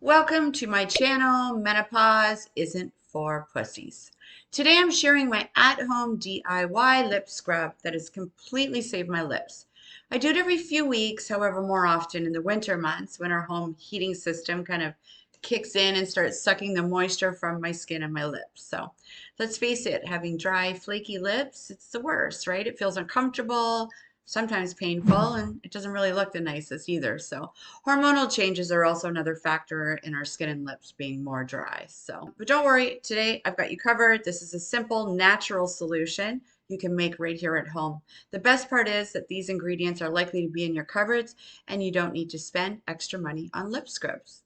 Welcome to my channel. Menopause isn't for pussies. Today I'm sharing my at-home DIY lip scrub that has completely saved my lips. I do it every few weeks, however, more often in the winter months when our home heating system kind of kicks in and starts sucking the moisture from my skin and my lips. So let's face it, having dry, flaky lips, it's the worst, right? It feels uncomfortable, sometimes painful, and it doesn't really look the nicest either. So hormonal changes are also another factor in our skin and lips being more dry. But don't worry, today I've got you covered. This is a simple, natural solution you can make right here at home. The best part is that these ingredients are likely to be in your cupboards and you don't need to spend extra money on lip scrubs.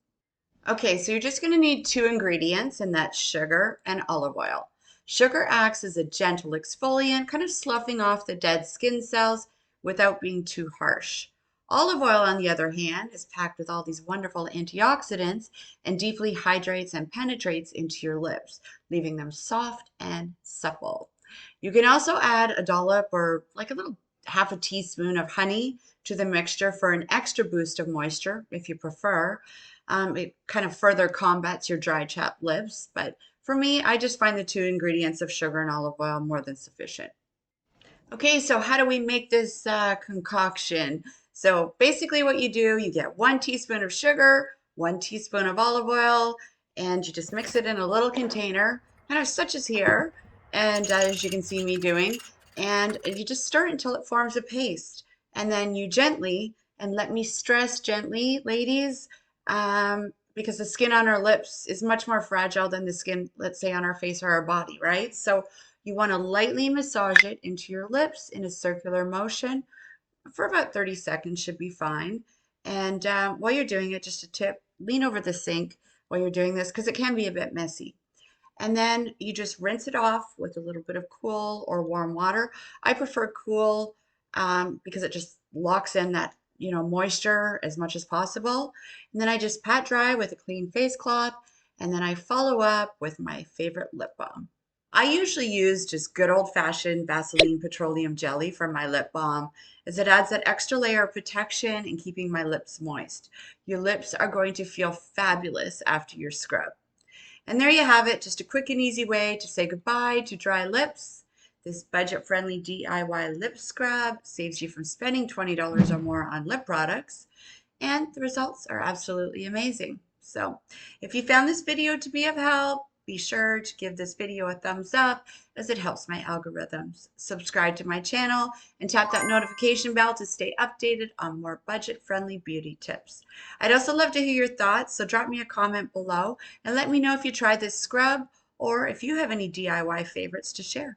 Okay, so you're just going to need two ingredients, and that's sugar and olive oil. Sugar acts as a gentle exfoliant, kind of sloughing off the dead skin cells without being too harsh. Olive oil, on the other hand, is packed with all these wonderful antioxidants and deeply hydrates and penetrates into your lips, leaving them soft and supple. You can also add a dollop or like a little half a teaspoon of honey to the mixture for an extra boost of moisture if you prefer. It kind of further combats your dry, chapped lips. But for me, I just find the two ingredients of sugar and olive oil more than sufficient. Okay, so how do we make this concoction? So basically what you do, you get 1 teaspoon of sugar, 1 teaspoon of olive oil, and you just mix it in a little container, kind of such as here, and as you can see me doing, and you just stir it until it forms a paste. And then you gently, and let me stress gently, ladies, because the skin on our lips is much more fragile than the skin, let's say, on our face or our body, right? So you want to lightly massage it into your lips in a circular motion for about 30 seconds should be fine. And while you're doing it, just a tip, lean over the sink while you're doing this because it can be a bit messy. And then you just rinse it off with a little bit of cool or warm water. I prefer cool because it just locks in that moisture as much as possible. And then I just pat dry with a clean face cloth, and then I follow up with my favorite lip balm. I usually use just good old-fashioned Vaseline petroleum jelly for my lip balm, as it adds that extra layer of protection in keeping my lips moist. Your lips are going to feel fabulous after your scrub. And there you have it, just a quick and easy way to say goodbye to dry lips. This budget-friendly DIY lip scrub saves you from spending $20 or more on lip products, and the results are absolutely amazing. So if you found this video to be of help, be sure to give this video a thumbs up as it helps my algorithms. Subscribe to my channel and tap that notification bell to stay updated on more budget-friendly beauty tips. I'd also love to hear your thoughts, so drop me a comment below and let me know if you tried this scrub or if you have any DIY favorites to share.